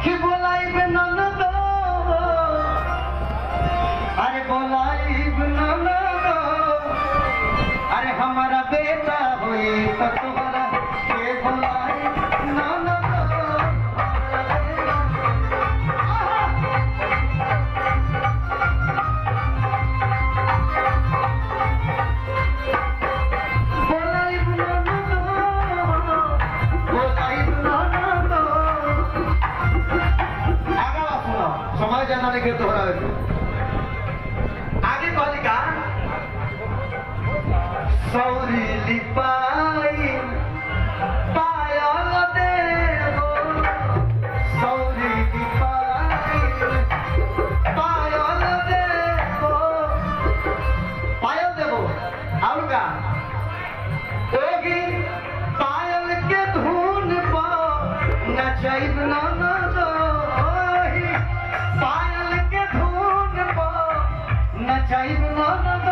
कि बोलाइब ननद अरे बोलाइब ननद अरे हमारा बेटा होई तो तोहरा के बोलाइब ननद जाने के तोहरा आगे कहली का सौरी लिपाई पायल देवो सौरी लिपाई पायल देवो और का ओगी पायल के धुन पर नचैब ननद पायल के धुन पर नचैब ननद